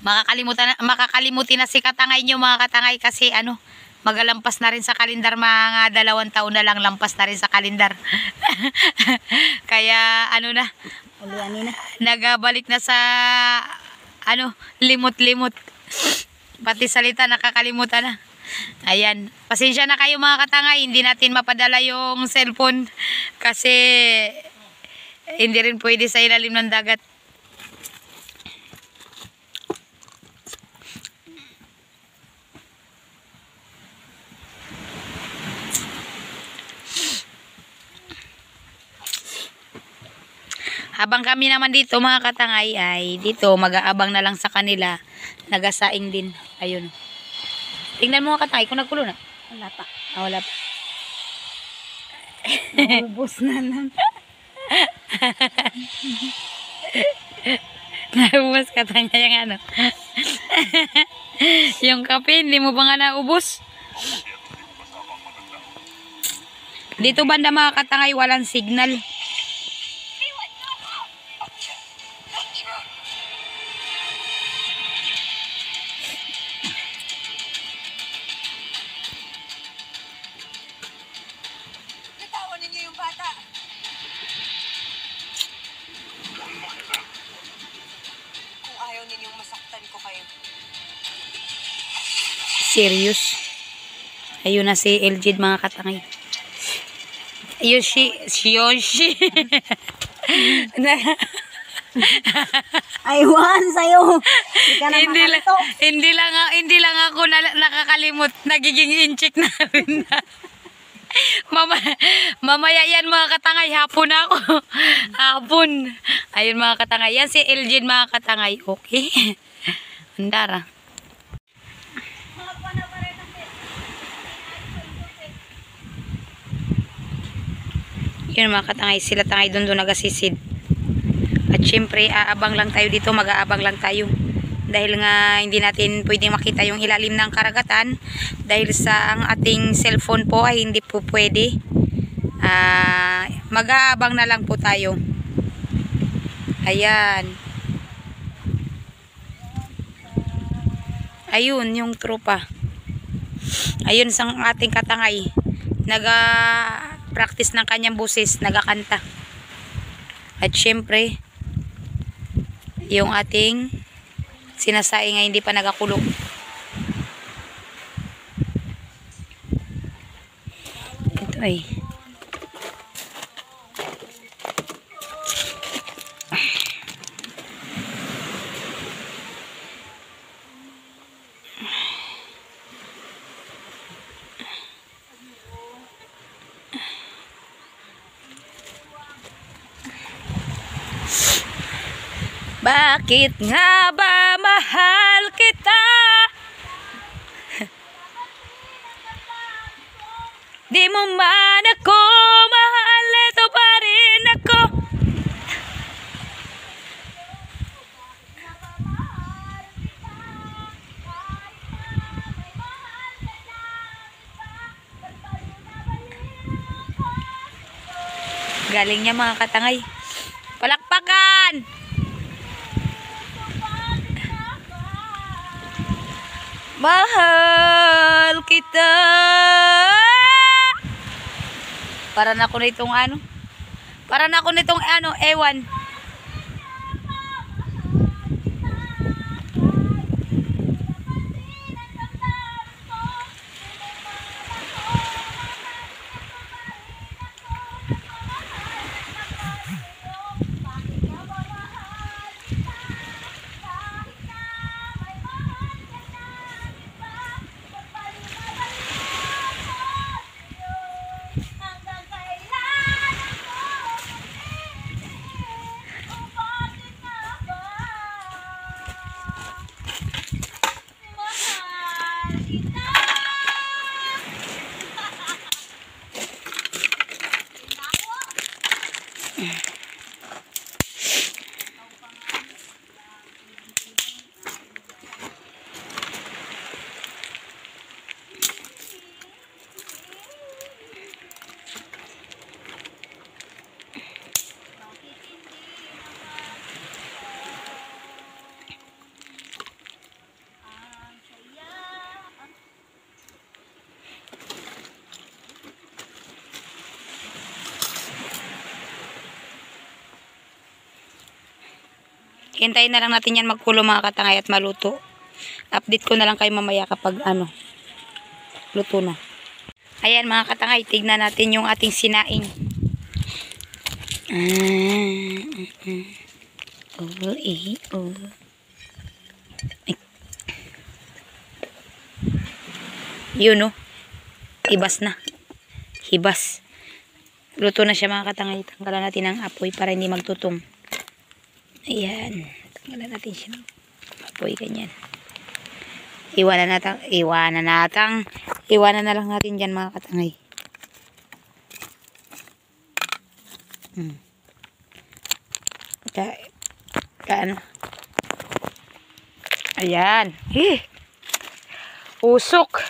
makakalimutin na si katangay nyo mga katangay kasi ano, magalampas na rin sa kalendar, mga 2 taon na lang lampas na rin sa kalendar. Kaya ano na, nagabalik na sa ano, limot-limot. Pati salita nakakalimutan na. Ayan, pasensya na kayo mga katangay, hindi natin mapadala yung cellphone kasi hindi rin pwede sa ilalim ng dagat. Habang kami naman dito mga katangay ay dito mag-aabang na lang sa kanila, nagasaing din. Ayun. Tingnan mo mga katangay kung nagkulo na. Wala pa. Wala pa. Ubus na lang. Naubos katangay yung ano. Yung kape, hindi mo ba nga naubos? Dito banda mga katangay walang signal. Serious. Ayun na si Eljid mga katangay. Yoshi. Aywan sa'yo. Hindi lang ako nakakalimot. Nagiging inchik na rin na. Mamaya yan mga katangay. Hapon ako. Hapon. Ayun mga katangay. Yan si Eljid mga katangay. Okay. Andara. Yun mga katangay, sila tangay doon nagasisid. At syempre, aabang lang tayo dito, mag-aabang lang tayo. Dahil nga hindi natin pwedeng makita yung ilalim ng karagatan. Dahil sa ang ating cellphone po ay hindi po pwede. Mag-aabang na lang po tayo. Ayan. Ayun, yung tropa. Ayun sang ating katangay. Practice ng kanyang boses, nagakanta. At syempre, yung ating sinasaing ay hindi pa nagakulong. Ito ay bakit nga ba mahal kita? Di mo man ako mahal, ito pa rin ako. Galing niya mga katangay. Palakpakan! Mahal kita. Para na ako nitong ano? Para na ako nitong ano, ewan. Hintayin na lang natin yan magkulo mga katangay at maluto. Update ko na lang kayo mamaya kapag luto na. Ayan mga katangay, tignan natin yung ating sinaing. Yun ibas na. Hibas. Luto na siya mga katangay. Tanggalan natin ang apoy para hindi magtutong. Ayan. Tanggalan natin siya ng apoy. Ganyan. Iwanan na lang natin dyan mga katangay. Ayan. Usok.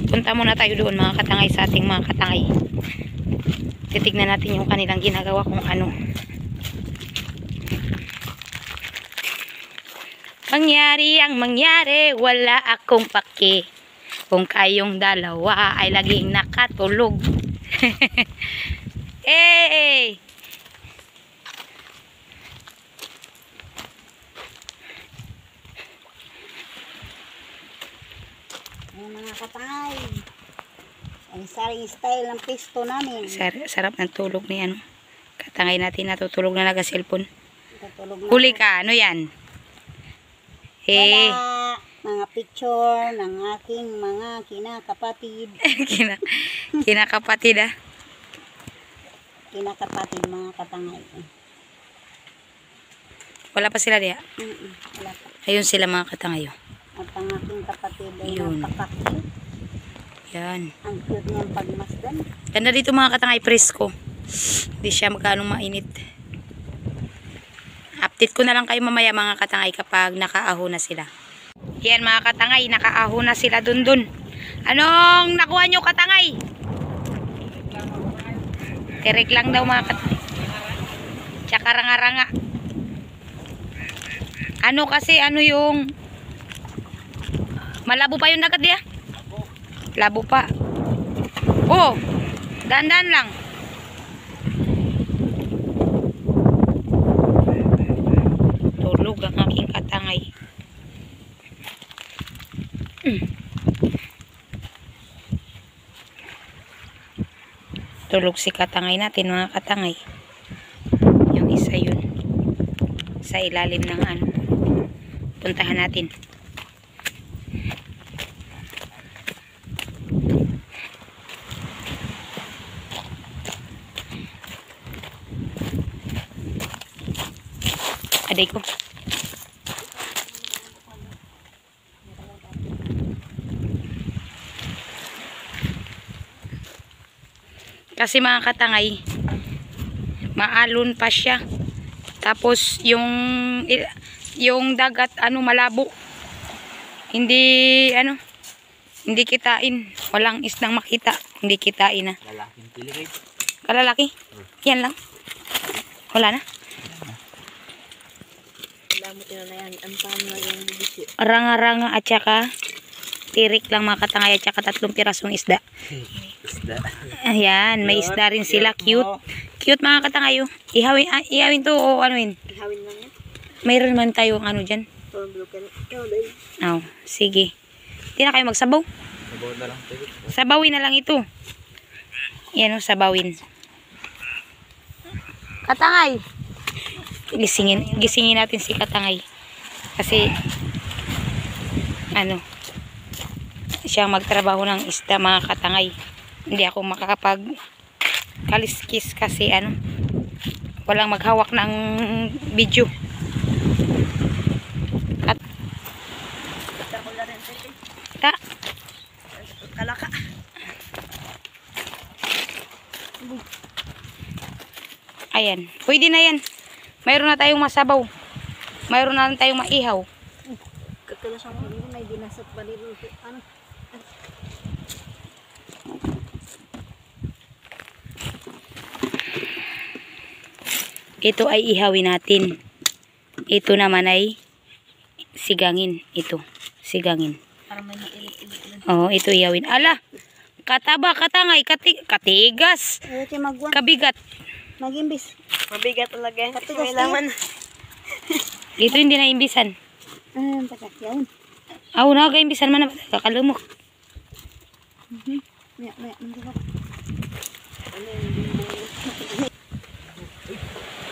Punta muna tayo doon mga katangay sa ating mga katangay. Titignan natin yung kanilang ginagawa kung ano. Mangyari ang mangyari, wala akong pake. Kung kayong dalawa ay laging nakatulog. Hey! Ayan mga katangay. Ang saring style ng pisto namin. Sarap ng tulog ni katangay natin, natutulog na nag-cellphone. Tutulog na. Huli ka, ano yan? Wala. Mga picture ng aking mga kinakapatid. Kinakapatid Kinakapatid mga katangay. Wala pa sila diya. Wala pa. Ayun sila mga katangay. At ang aking kapatid ay Yun. napakakit. Yan. Ang cute niyang pagmasdan. Ganda dito mga katangay, presko. Hindi siya magkano mainit. Update ko na lang kayo mamaya mga katangay kapag nakaaho na sila. Yan mga katangay, nakaaho na sila dun. Anong nakuha nyo katangay? Tirik lang daw mga katangay. Tsaka ranga-ranga. Kasi yung malabo pa yung dagat diya? Labo pa. Oh, dandan lang. Tulog ang aking katangay. Tulog si katangay natin mga katangay. Yung isa yun. Sa ilalim ng puntahan natin. Aday ko. Kasi mga katangay, maalon pa siya. Tapos yung dagat malabo. Hindi hindi kitain. Walang isdang makita. Hindi kitain na. Lalaking piligid. Kalalaki? Yan lang. Wala na. Ranga-ranga at saka tirik lang mga katangay at saka 3 pirasong isda. Isda. Ayan, may isda rin sila. Cute. Cute mga katangay. Ihawin to o anuin. Ihawin lang yan. Mayroon man tayo dyan. Oh, sige. Hindi na kayo magsabaw. Sabaw na lang. Sabawin na lang ito. Yan sabawin. Katangay. Gisingin natin si katangay. Kasi siya magtrabaho ng isda mga katangay. Hindi ako makakapag kaliskis kasi walang maghawak ng video. Ta. Kalaka. Ayan. Pwede na yan. Mayroon na tayong masabaw. Mayroon na tayong maihaw. Kakalasang may dinasat pa dito. Ito ay ihawin natin. Ito naman ay sigangin. Ito. Sigangin. Para may mailit-ilit lang. Oo, ito ihawin. Ala! Kataba, katangay, katigas. Ayaw siya magwan. Kabigat. Magimbis. Mabigat talaga. Katigas May laman. Dito hindi na imbisan. Takakyaw. Aw, na kay imbisan man na kakalumok. Maya, maya.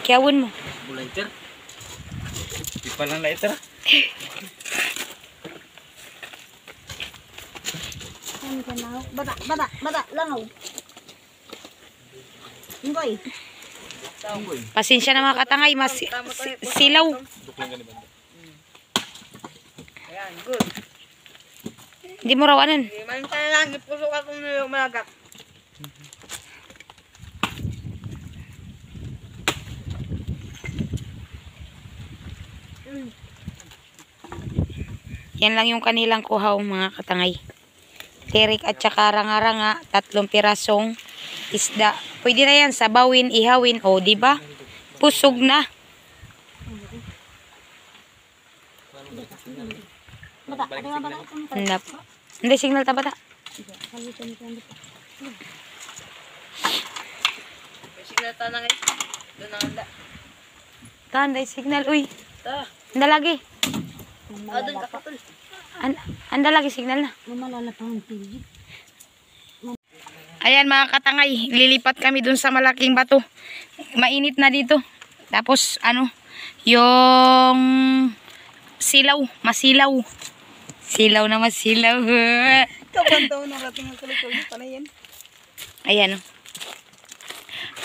Kiyawon mo. Lighter. Di pa lang lighter. Ano ka na? Bata, langaw. Inggoy. Pasensya na mga katangay, silaw. Ayan, good. Hindi mo rawanan. Mantay lang, ipusok ako ng malagak. Yan lang yung kanilang kuhaw mga katangay. Tirik at saka ranga-ranga, 3 pirasong isda. Pwede na yan, sabawin, ihawin, o diba? Pusog na. Bata, bata. Handa po. Hindi, signal ta bata. Signal ta na ngayon. Doon ang handa. Tanda, signal, uy. Ta. Handa lagi. Doon kakatol. Handa lagi, signal na. Mamalala pa ang TV. Ayan mga katangay, lilipat kami dun sa malaking bato. Mainit na dito. Tapos ano, yung silaw, masilaw. Silaw na masilaw. Kabantaw na rating ang kalikol. Paano yan? Ayan o.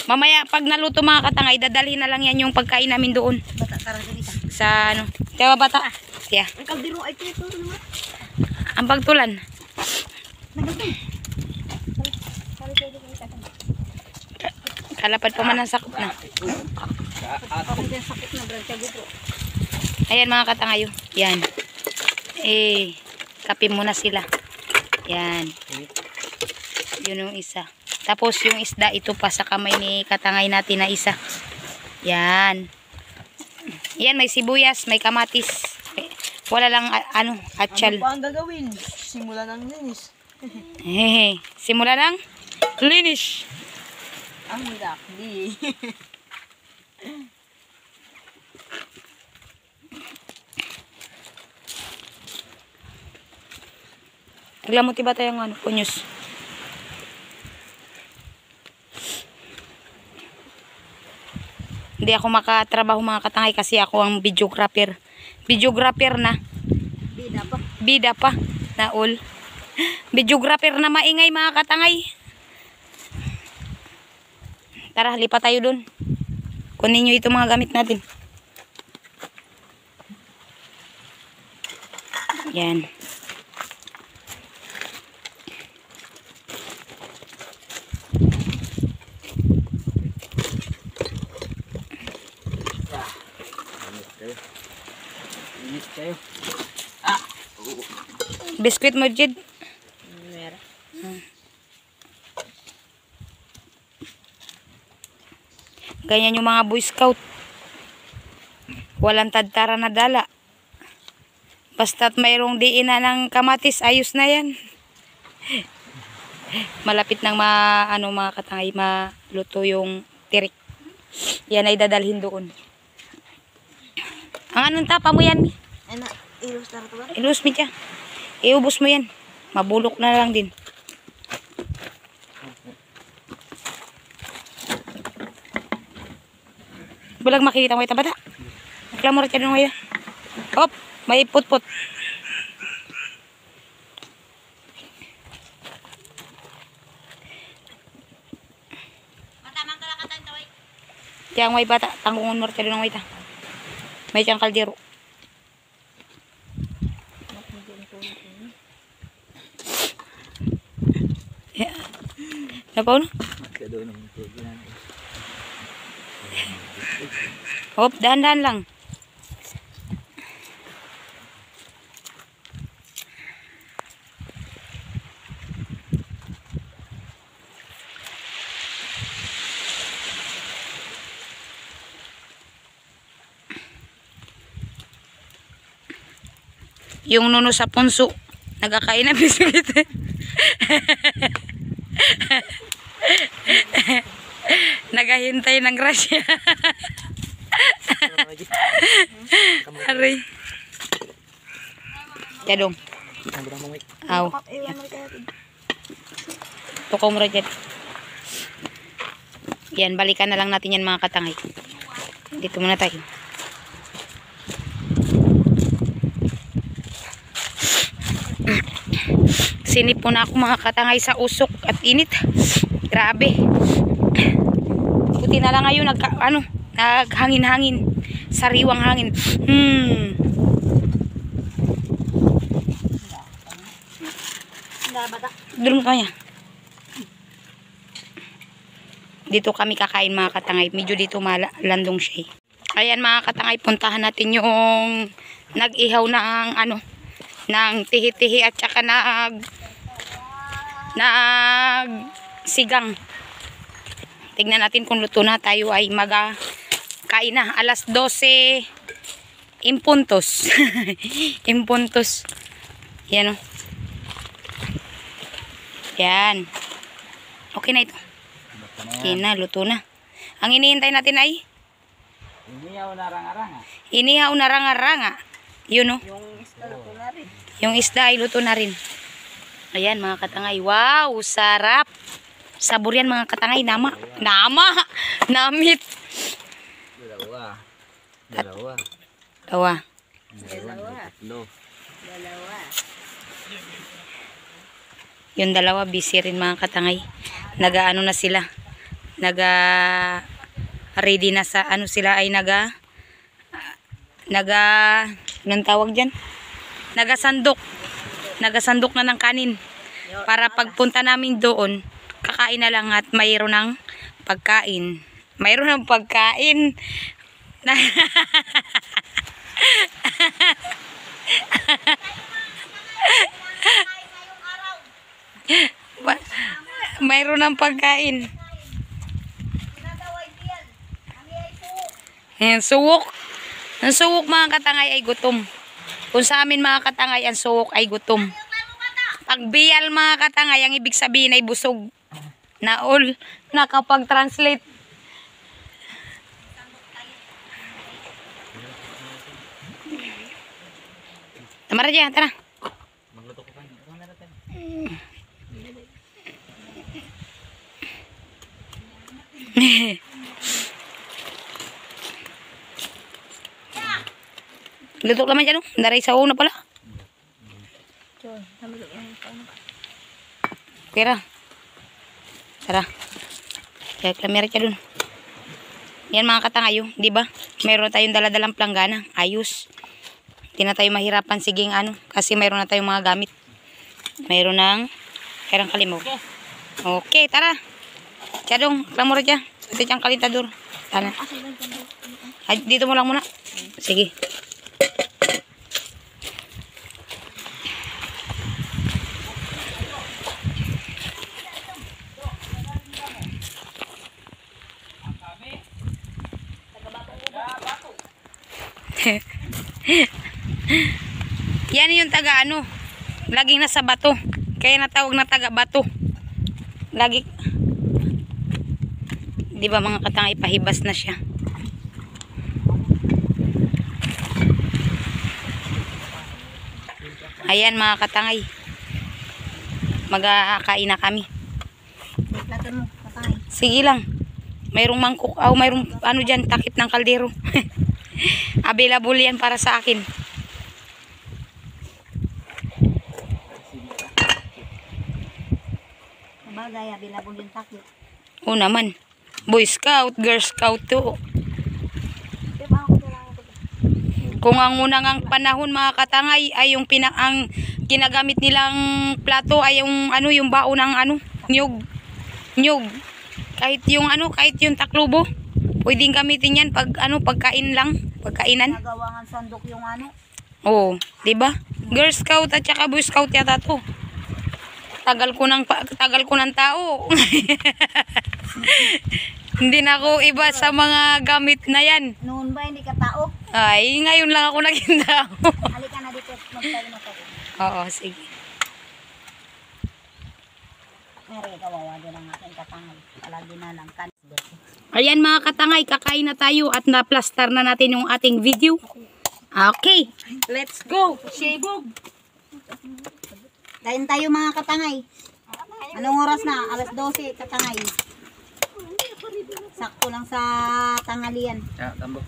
Mamaya pag naluto mga katangay, dadalhin na lang yan yung pagkain namin doon. Bata, karang salita. Sa ano, tiyawa bata. Yeah. Ang kaldero ay kito naman. Ang pagtulan. Nagalito. Kalapad pa man ang sakop na. Ako din sakit na brancha gupro. Ayan mga katangayo. Yan. Kape muna sila. Yan. Yun yung isa. Tapos yung isda ito pa sa kamay ni katangay natin na isa. Yan. Yan, may sibuyas, may kamatis. Wala lang atsal. Ano pa ang gagawin? Simula ng linis. Hehe. Simula ng linis. Ang dakdi. Naglamuti ba tayong kunyos? Hindi ako makatrabaho mga katangay kasi ako ang videographer. Videographer na. Bida pa. Na all. Videographer na maingay mga katangay. Tara, lipat tayo dun. Kunin nyo ito mga gamit natin. Yan. Init kayo. Biskuit mo, Jid. Meron. Ganyan yung mga Boy Scout. Walang tadtara na dala. Basta't mayroong diin na ng kamatis, ayos na yan. Malapit ng mga katangay maluto yung tirik. Yan ay dadalhin doon. Ang anong tapa mo yan? Ano? Ilos na ito ba? Ilus mi siya. Iubos mo yan. Mabulok na lang din. Bulag makikita mo ito bata. Klamor siya doon ngayon. Hop, may put-put. Tiyang may bata, tanggungon mo siya doon ngayon. May tiyang kaldero. Napaw na? Magkado ng tubig na. Hop, dahan-dahan lang. Yung nuno sa punso, nagkakain ng biskit. Nagahintay ng grasya. Aray. Jadong. Aw. Tukaw mo rin dyan. Yan, balikan na lang natin yan mga katangay. Dito muna tayo. Sinip po na ako mga katangay sa usok at init. Grabe. Buti na lang ngayon naghangin-hangin. Sariwang hangin. Dulong kanya. Dito kami kakain mga katangay. Medyo dito malandong siya. Ayan mga katangay, puntahan natin yung nag-ihaw ng ng tihi-tihi at saka sigang. Tignan natin kung luto na. Tayo ay kain na. Alas 12 impuntos. Impuntos. Yan o. Yan. Okay na ito. Okay na, luto na. Ang hinihintay natin ay Inihaw na ranga-ranga. inihaw na ranga-ranga. Yun o. Yung isda ay luto na rin. Ayan mga katangay. Wow, sarap. Sabor yan mga katangay. Namit. Dalawa. Tatlo. Yung dalawa busy rin mga katangay. Nagaano na sila. Ready na sa sila ay anong tawag dyan? Nagasandok na ng kanin. Para pagpunta namin doon, kakain na lang at mayroon ng pagkain. Mayroon ng pagkain. Mayroon ng pagkain. Ayan, suwok. Ang suwok mga katangay ay gutom. Kung sa amin mga katangay, ang suwok ay gutom. Pag biyal mga katangay, ang ibig sabihin ay busog. Na all, nakapag-translate. Tamara dyan, tara. Magluto ko pa. Ito na natin. Luto naman dyan, daray sa una pala. Kira. Tara. Kaya klamera ka dun. Yan mga katangay, di ba? Mayroon tayong daladalang planggana. Ayos. Hindi na tayo mahirapan siging kasi mayroon na tayong mga gamit. Mayroon ng kerang kalimog. Okay, tara. Chadong, klamura dyan. Ito dyan kalintador. Tara. Ay, dito mo lang muna. Sige. Yan yung taga laging nasa bato, kaya natawag na taga bato lagi, di ba mga katangay, pahibas na siya. Ayan mga katangay, magkakain na kami. Sige lang, mayroong mangkok, mayroong dyan, takip ng kaldero. Available yan para sa akin. Bagay, available yung takip. Oo naman. Boy Scout, Girl Scout to. Kung ang unang panahon mga katangay ay yung ang ginagamit nilang plato ay yung yung baon ng nyug. Kahit yung taklubo, pwedeng gamitin yan pag pagkain lang, pagkainan. Nagawangan sandok yung Oo, 'di ba? Girl Scout at saka Boy Scout yata to. Tagal ko ng tao. Hindi na ako iba sa mga gamit na yan. Noon ba hindi ka tao? Ay, ngayon lang ako naging tao. Halika na dito, magtayo na tayo. Oo, sige. Meron kawawa din ang aking katangay. Palagi na lang kan. Ayan mga katangay, kakain na tayo at na-plaster na natin yung ating video. Okay, let's go. Shebog. Kain tayo mga katangay. Anong oras na? Alas 12, katangay. Sakto lang sa tanghalian. Tambok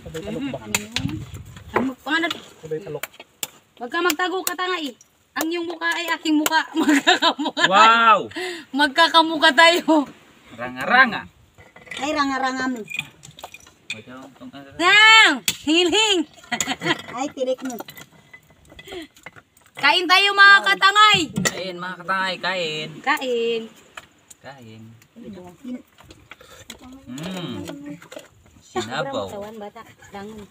pa nga. Huwag ka magtago katangay. Ang iyong mukha ay aking mukha. Magkakamuka Wow! tayo. Magkakamuka tayo. Ranga-ranga. Ay, ranga-ranga mo. Nang! Hingil-hing! Ay, tirik mo. Kain tayo mga katangay. Kain mga katangay, kain. Kain. Kain. Sinabaw. Tawan bata. Dangon.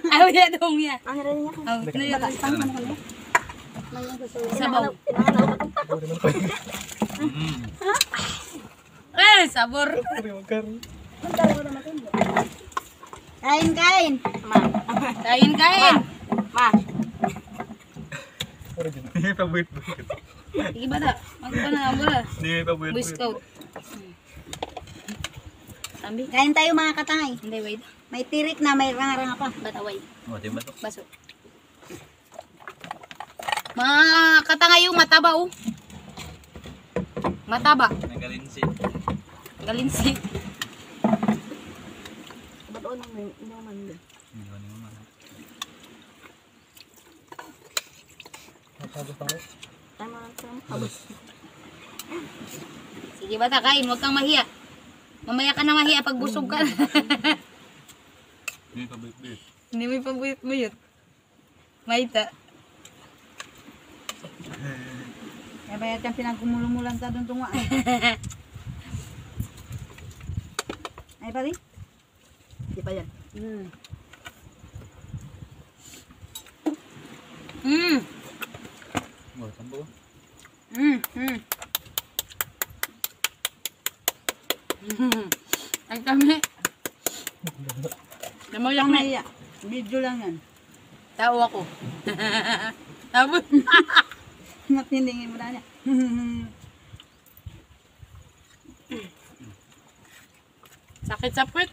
Aw ya dong ya. Aw na ya. Sabaw. Sabor. Kain, kain. Kain kain. Hindi pa buit-buit. Sige bata. Magpana bola. Hindi pa Boy Scout. Sambi. Kain tayo mga katangay. Hindi wait. May tirik na, may ranga-ranga pa. Bata wait. O, di ba to? Baso. Mga katangay yung mataba oh. Mataba. Nagalinsi. Galinsi. Sige bata, kain. Huwag kang mahiya. Mamaya ka na mahiya pag busog ka. Hindi pa buit-buit. Hindi may pabuyot-buyot. Maita. Kaya ba yan pinagkumulumulan sa doon tunga. Ay, pari? Di pa yan. O, tambo. Ay kami. Namoyak na. Iya. Video lang yan. Tao ako. Tapos. Natiningin mo na niya. Sakit sa puwet.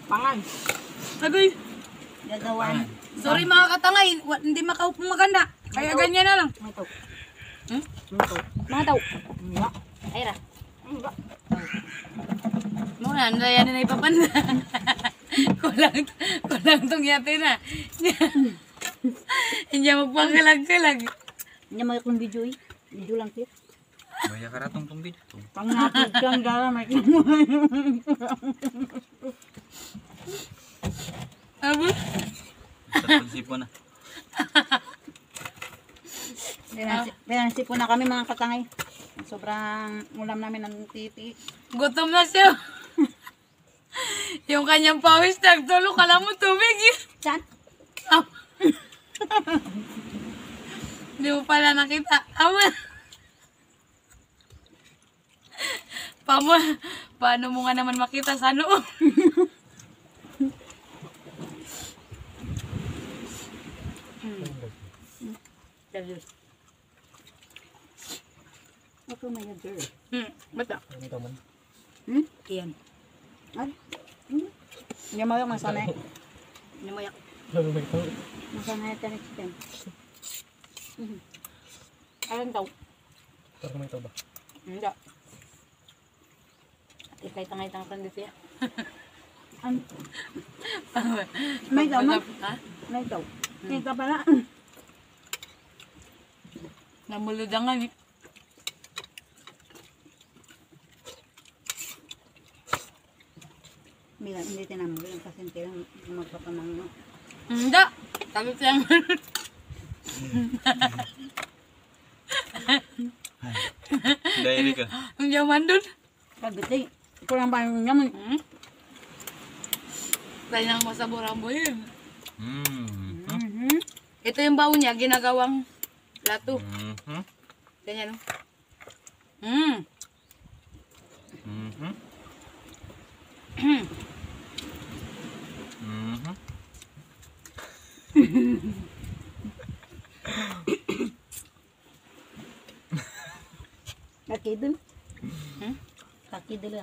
Pangan. Agoy. Gagawan. Sorry mga katangay. Hindi makaupong maganda. Kaya ganyan na lang. May to. Mga tao. Ay ra. Muna, yan na ipapanda. Kulang tong yate na. Hindi magpangkalag-kalag. Hindi mo yung video eh. Video lang tip. Maya karatong tong bit. Pang napod kang gara, may Abo? Sa pagsipo na. Pinansi po na kami mga katangay. Sobrang ulam namin ng titi. Gutom na siya. Yung kanyang pawis nagtulo, kala mo tubig yun. Saan? Ah. Hindi mo pala nakita. Ama. Paano mo nga naman makita sa noo? Ako may girl. Bata. Iyan. Ay. Hindi mo yung masanay. Hindi mo yak. Masanay ka next time. Alam daw. Parang may ba? Hindi. Ikay-tangay-tang dito ya. May daw man. Ha? May daw. Kita pala. Namuludangan eh. Hindi tinamang bilang pasyente lang magpapanang no. Hindi. Sabi siya Diary ka. ang yaman dun. Pagdating, kurang ba yung naman? Kailangan masabor ang buhin. Mhm. Ito yung baon niya, ginagawang lato. Mhm. Ganyan o. Mhm. Mhm. Okay dun. Kaki dulu.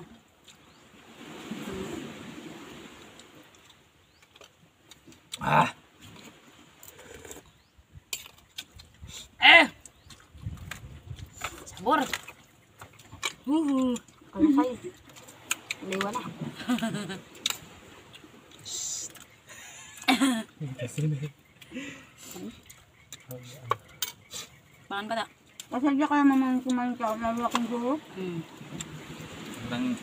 Ah. Sabor. Kalau saya lewa na. Makan ka na. Pasadya kaya mamang kumain ka lalaking dulo. Parang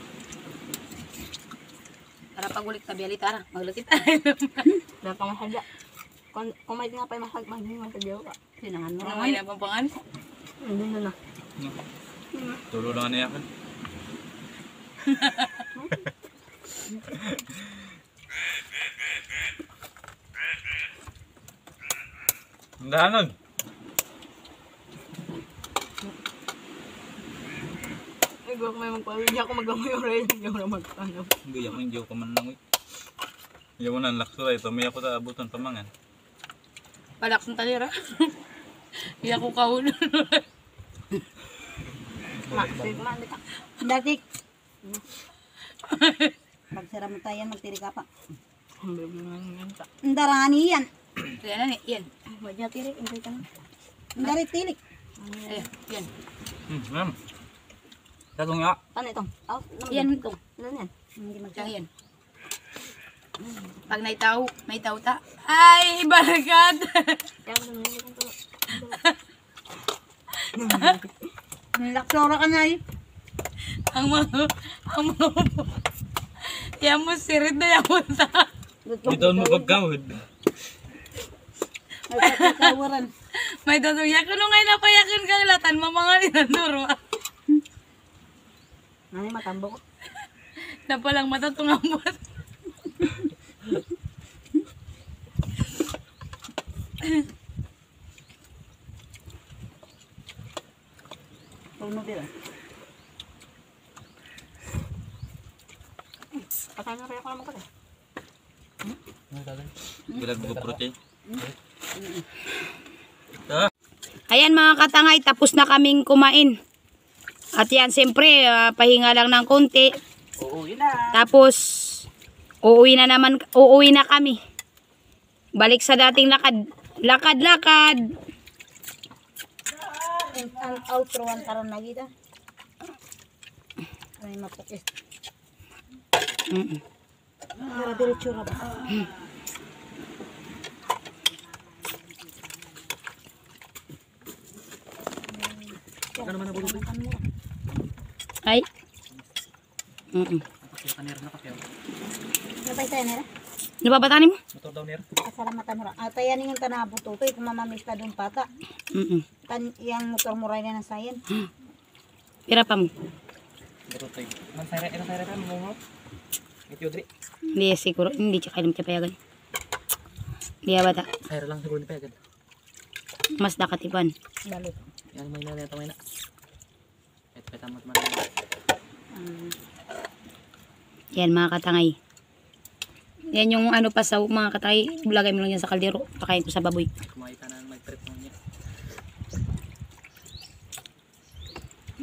Para pagulik tabi alitara. Maglutit tayo. Dahil ka masadya. Kumain nga pa yung masadya ka. Sinangan mo Ano na pang pangan? Hindi na na. tulo na niya kan. Dahanon. Ay, gawak may magpawin. Hindi ako magamoy yung rin. Hindi ako na magtanong. Hindi ako yung joke man lang. Hindi mo nang laksura ito. May ako sa abutan pamangan. Palak ng talira. Iya ko kaulo. Maksik man. Datik. Pagsara mo tayo, magtiri ka pa. Ndarani yan. Yan na yan. Wajah tirik, hindi ka na. Dari tilik. Ayan. Yan. Ma'am. Tatong nga. Ano itong? Oh, Yan ito. Ano yan? Hindi Diyan magkaya. yan. Pag may tao ta. Ay, barakat. Laksora ka na eh. ang mga yan mo sirit na yan mo ta. Ito mo pagkawid. May pagkakawaran. May tatong yak. Ano ngayon napayakin kang latan? Mamangalin ang duro. Ano yung matambo ko? Na palang matatungang buwan. Puno din. Patay na rin ako naman ko eh. Bilag mo protein. Ayan mga katangay, tapos na kaming kumain. At yan, siyempre, pahinga lang ng konti. Uuwi na. Tapos, uuwi na kami. Balik sa dating lakad. Lakad. Ang outro ang karon na kita. Ay mapukis. Para diretso ra ba? Ay. Napay tayo nila. Nababatanin mo? Motor daw nir. Kasalamatan mo ra. Atayan yung tanabo to. Toy kung mamamista doon pata. Yang motor mo rin na sayan. Pira pa mo. Man sayra ka mo. Ito dri. Hindi siguro. Hindi siya kailam siya payagan. Hindi bata. Sayra lang siguro ni payagan. Mas dakatipan. Balit. Yang may na ito may na. Petamat man. Yan mga katangay. Yan yung ano pa sa mga katangay. Lagay mo lang yan sa kaldero. Pakain ko sa baboy. Kumain ka na may trip mo niya.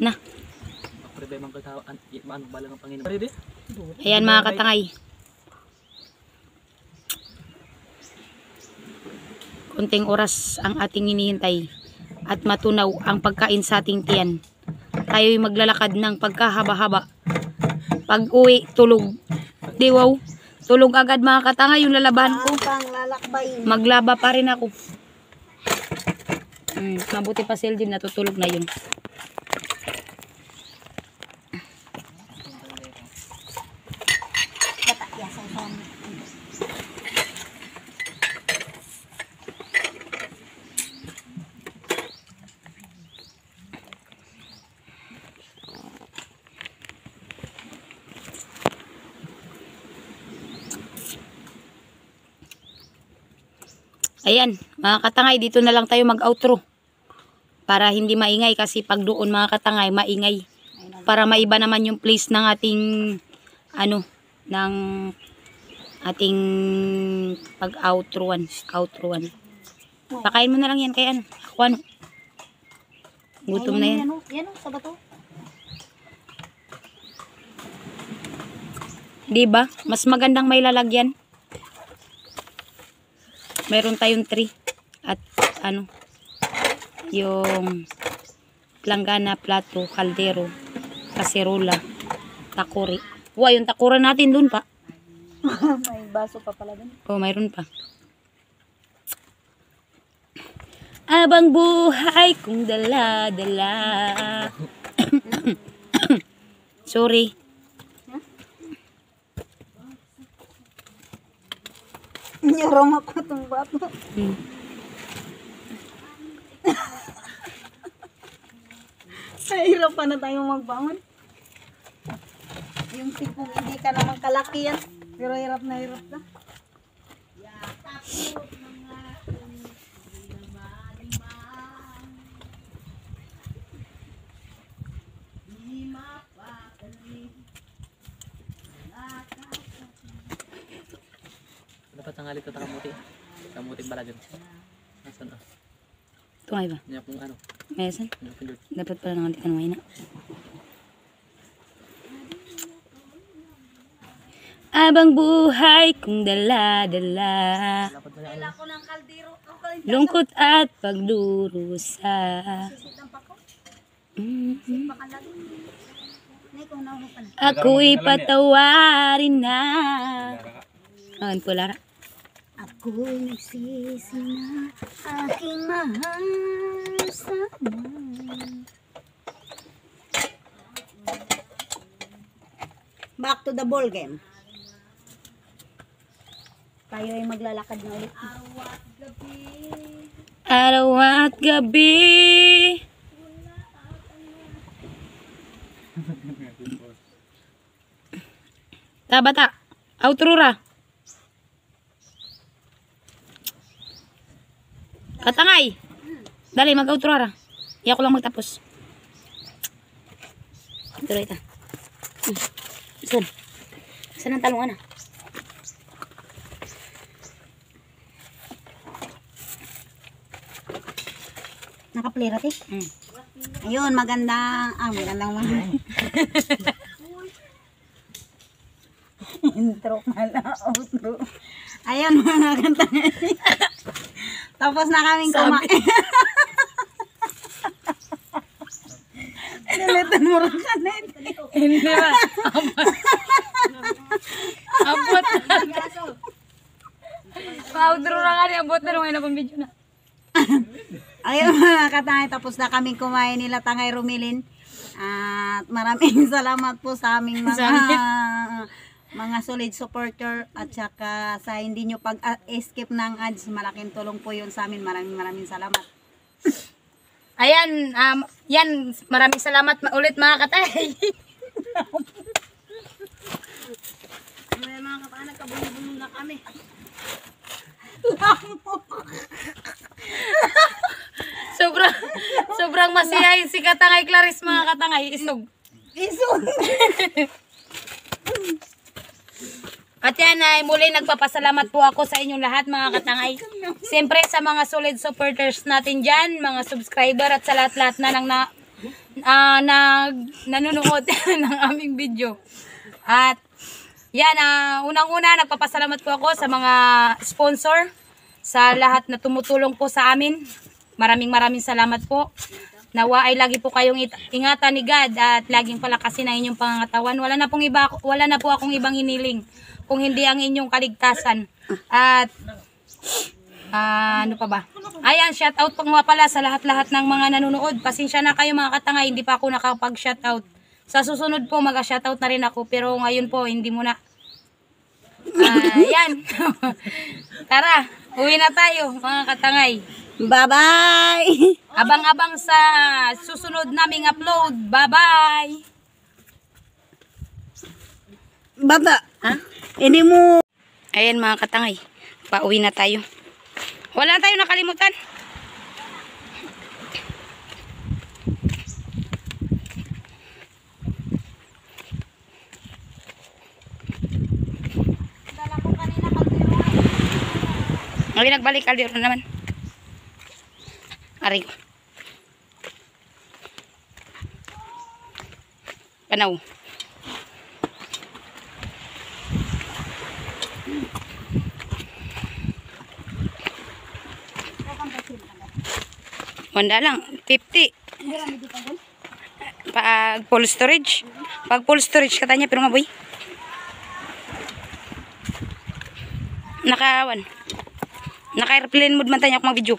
Na. Pwede bang katawan ano bala ng Panginoon. Pwede. Ayan mga katangay. Kunting oras ang ating hinihintay at matunaw ang pagkain sa ating tiyan. Tayo'y maglalakad ng pagkahaba-haba. Pag uwi, tulog. Diwaw, tulog agad mga katangay yung lalaban ko. Pang lalakbay. Maglaba pa rin ako. Mabuti pa si Eldin, natutulog na yun. Bata yasa sa Ayan, mga katangay, dito na lang tayo mag-outro. Para hindi maingay kasi pag doon mga katangay, maingay. Para maiba naman yung place ng ating, ng ating pag-outroan. Pakain mo na lang yan kay Ako Gutom na yan. Yan o, sa bato. Di ba? Mas magandang may lalagyan. Mayroon tayong 3. At ano, yung planggana, plato, kaldero, kaserola, takuri. Wow, yung takura natin dun pa. May baso pa pala dun. Oh, mayroon pa. Abang buhay kong dala-dala. Sorry. Nyorong ako itong bato. Hirap pa na tayo magbangon. Yung tipong hindi ka naman kalaki yan. Pero hirap na hirap ka. Dapat tangali ito kamuti. Kamuting balagan. Nasaan ah? Ito nga ba? Niya kung ano. Mayasan? Niya kung doon. Dapat pala nang kanaway na. Abang buhay kong dala-dala. Dapat mo na ano. Lungkot at pagdurusa. Ako'y patawarin na. Ayan po, Lara. Ako'y nagsisi na aking mahal sana. Back to the ball game. Tayo ay maglalakad na ulit. Araw at gabi. Bata. Outro ra. Katangay. Dali, mag-outro ra. Iyak ko lang magtapos. Tuloy ita. Saan? Saan ang talungan ah? Nakaplera eh. Ayun, magandang intro pala, outro. Ayun, magandang tapos na kaming kumain. Nilitan mo rin ka na Hindi ba? Abot. Pa-outro ra nga ni abot na nung akong video na. Ayun mga katangay, tapos na kaming kumain nila Tangay Rumilin. At maraming salamat po sa aming mga solid supporter at saka sa hindi nyo pag-skip ng ads. Malaking tulong po yun sa amin. Maraming salamat. Ayan, yan, maraming salamat ulit mga katay. Mga katangay, nagkabulong-bulong na kami. Sobrang masiyahin si Katangay Clarice mga katangay. Isog. At yan ay muli nagpapasalamat po ako sa inyong lahat mga katangay. Siyempre sa mga solid supporters natin dyan, mga subscriber at sa lahat-lahat na nanonood ng aming video. At yan, unang-una nagpapasalamat po ako sa mga sponsor, sa lahat na tumutulong po sa amin. Maraming salamat po. Nawa ay lagi po kayong ingatan ni God at laging palakasin ang inyong pangangatawan. Wala na po akong ibang hiniling kung hindi ang inyong kaligtasan. At ano pa ba? Ayan, shout out po nga pala sa lahat-lahat ng mga nanonood. Pasensya na kayo mga katangay, hindi pa ako nakapag-shout out. Sa susunod po mag-shout out na rin ako, pero ngayon po hindi muna. Ayan. Tara, uwi na tayo mga katangay. Bye-bye! Abang-abang sa susunod naming upload. Bye-bye! Baba! Ha? Hindi mo... Ayan mga katangay. Pauwi na tayo. Wala tayo nakalimutan. Ngayon nagbalik kaldero naman. Aray ko. Panaw. Wanda lang, 50. Pag full storage. Pag full storage katanya pero maboy. Naka-airplane mode man tanya ako mag-video.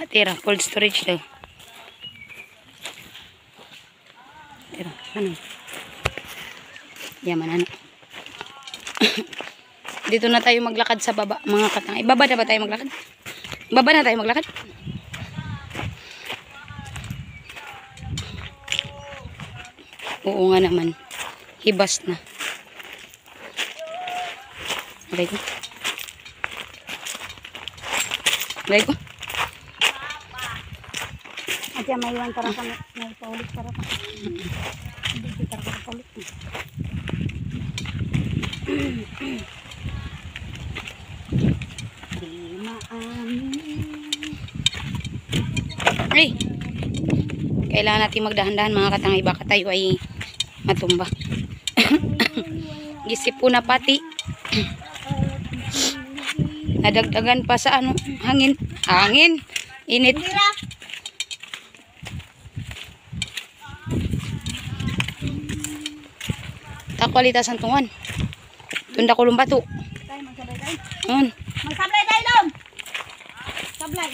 Tira, full storage daw. Tira, ano? Yaman, ano? Dito na tayo maglakad sa baba, mga katangay. Baba na ba tayo maglakad? Baba na tayo maglakad? Oo nga naman. Hibas na. Aray ko. Aray ko. At yan, may iwan para kami. May paulit para kami. Hindi kita para paulit. Ay! Kailangan natin magdahan-dahan mga katangay. Baka tayo ay matumba. Gisip po na pati. Nadagdagan pa sa ano, hangin. Hangin! Init. Takwalita santungan. Tunda kulong bato. Tayo, magsabay tayo. Magsabay tayo, Lom! Sablay.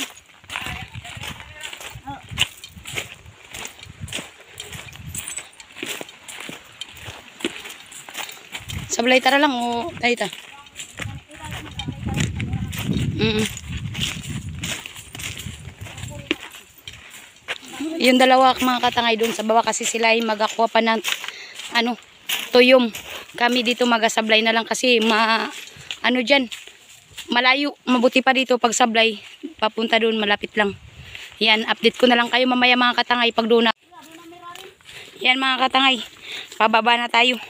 Sablay tara lang o tayo ta. Yung dalawa mga katangay doon sa baba kasi sila ay magakuha pa ng ano, tuyom. Kami dito magasablay na lang kasi ano dyan, malayo. Mabuti pa dito pag sablay. Papunta doon, malapit lang. Yan, update ko na lang kayo mamaya mga katangay pag doon na. Yan mga katangay, pababa na tayo.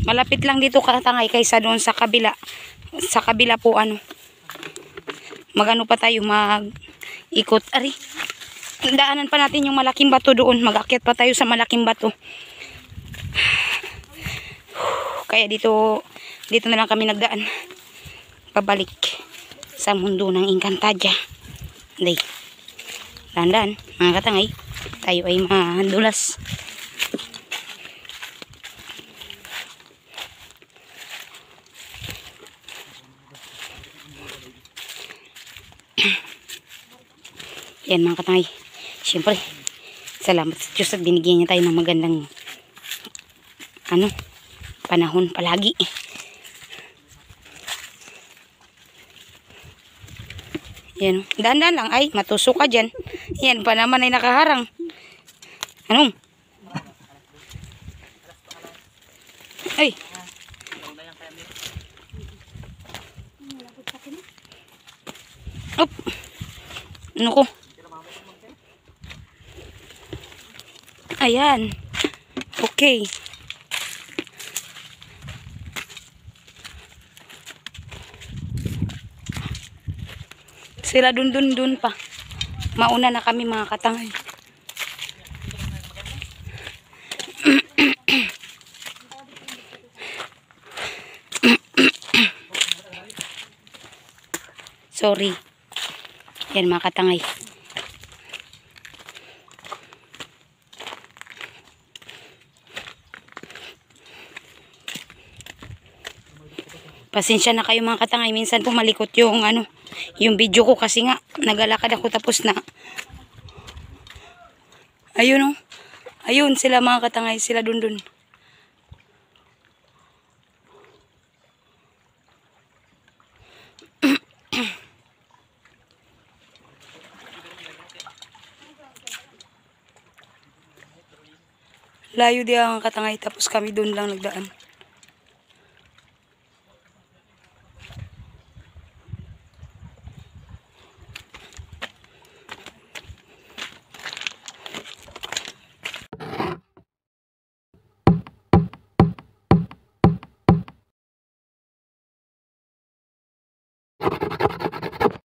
Malapit lang dito katangay kaysa doon sa kabila. Sa kabila po ano. Magano pa tayo, mag-ikot. Ari, daanan pa natin yung malaking bato doon. Mag-akyat pa tayo sa malaking bato. Kaya dito na lang kami nagdaan. Pabalik sa mundo ng Encantadia. Day. Dandan, mga katangay. Tayo ay madulas. Yan mga katangay. Siyempre, salamat sa Diyos at binigyan niya tayo ng magandang panahon palagi. Yan. Dahan-dahan lang. Ay, matusok ka dyan. Yan pa naman ay nakaharang. Anong? Ay. Op. Ano ko? Ayan. Okay. Sila dun pa. Mauna na kami mga katangay. Sorry. Yan mga katangay. Pasensya na kayo mga katangay. Minsan po malikot yung yung video ko kasi nga nagalakad ako tapos na. Ayun ayun sila mga katangay, sila dun. Layo di ang katangay tapos kami dun lang nagdaan.